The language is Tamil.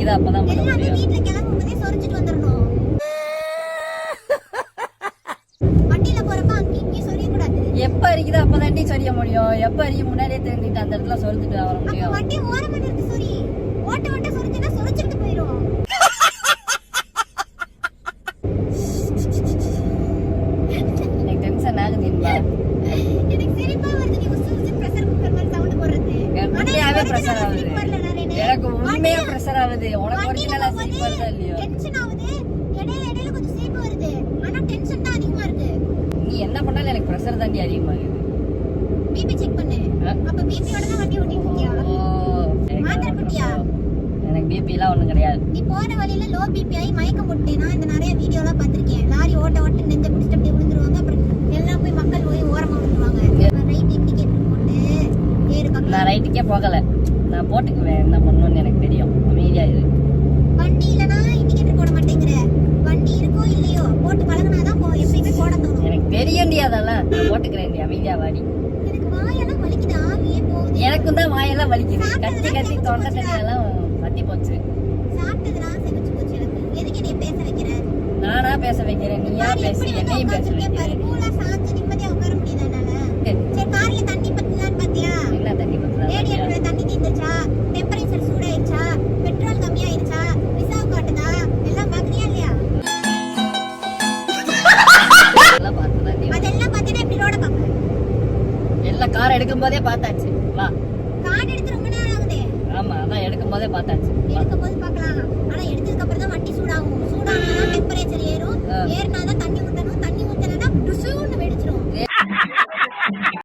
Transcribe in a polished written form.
அரிக்குதா அப்பதான் பண்ண எல்லாமே முடியும். வீட்ல கிளம்பும் போதே சொரிஞ்சிட்டு வந்துடணும். வண்டியில போறப்ப அங்கேயும் சொரிய கூடாது. எப்ப அரிக்குதோ அப்பதாண்டி சொரிய முடியும். எப்ப அரிக்க முன்னாடியே தெரிஞ்சுட்டு அந்த இடத்துல சொரிஞ்சிட்டு வர அப்ப முடியும். வண்டி ஓரமா நிறுத்தி சொரி. ஓட்ட ஓட்ட சொரிஞ்சினா சொரிஞ்சிட்டு போயிடும். எனக்கு டென்ஷன் ஆகுதுப்பா. எனக்கு சிரிப்பா வருது நீ உசுறு பிரஷர் குக்கர் மாதிரி சவுண்ட் போடுறது. உண்மையாவே பிரஷர் ஆகுது. எனக்கு உண்மையா பிரஷர் ஆகுது. உனக்கு ஒரிஜினலா சிரிப்பு வருதா இல்லையோ? டென்ஷன் ஆகுது. இடையில இடையில கொஞ்சம் சிரிப்பு வருது. ஆனா டென்ஷன் தான் அதிகமா இருக்கு. நீ என்ன பண்ணாலும் எனக்கு பிரஷர் தாண்டி அதிகமாகுது. பிபி செக் பண்ணு. அப்ப பிபியோட தான் வண்டி ஓட்டிட்டு இருக்கியா? மாத்திரை போட்டியா? எனக்கு பிபி எல்லாம் ஒண்ணும் கிடையாது. நீ போற வழியில லோ பிபி ஆகி மயக்கம் போட்டுட்டேனா? இந்த நிறைய வீடியோலாம் பார்த்திருக்கேன். லாரி ஓட்ட ஓட்ட நெஞ்ச பிடிச்சிட்டு அப்படியே விழுந்துருவாங்க. அப்புறம் எல்லாம் போய் மக்கள் போய் ஓரமா விழுந்துருவாங்க. ரைட் இண்டிகேட்டர் போட்டு ஏறு பக்கம். நான் ரைட்டுக்கே போகல. நான் போட்டுக்குவேன். என்ன பண்ணணும்னு எனக்கு தெரியும். அமைதியா இரு. வண்டி இல்லனா இண்டிகேட்டர் போட மாட்டேங்கற. வண்டி இருக்கோ இல்லையோ போட்டு பழகுனாதான் எப்பயுமே போட தோணும். எனக்கு தெரியும்டி அதெல்லாம். நான் போட்டுக்கிறேன். அமைதியா வாடி. எனக்கு வாயெல்லாம் வலிக்குது. ஆவியே போகுது. எனக்கும் தான் வாயெல்லாம் வலிக்குது. கத்தி கத்தி தொண்டை தண்ணியெல்லாம் வத்தி போச்சு. சாப்பிட்டதுலாம் செமிச்சு போச்சு எனக்கு. எதுக்கு நீ பேச வைக்கிற? நானா பேச வைக்கிறேன். நீயா பேசி என்னையும் பேச வைக்கிறேன். கூலா சாஞ்சு நிம்மதியா உட்கார முடியுதா என்னால? சரி கார்ல தண்ணி பத்துதான்னு பாத்தியா? என்ன தண்ணி பத்துதா? ரேடியேட்டர்ல தண்ணி தீந்துச்சா? டெம்பரேச்சர் சூடாயிடுச்சா? பெட்ரோல் கம்மியாயிடுச்சா? ரிசர்வ் காட்டுதா? எல்லாம் பாக்குறியா இல்லையா? எல்லாம் பார்த்துதான் நீ. அதெல்லாம் பார்த்துட்டு எப்படி ரோட பாக்க? எல்லாம் கார் எடுக்கும் போதே பார்த்தாச்சு. வா. கார்டு எடுத்து ரொம்ப நேரம் ஆகுதே. ஆமா, அதான் எடுக்கும் போதே பார்த்தாச்சு. எடுக்கும்போது பார்க்கலாம். ஆனா எடுத்ததுக்கு அப்புறம் தான் வண்டி சூடாகும். சூடானா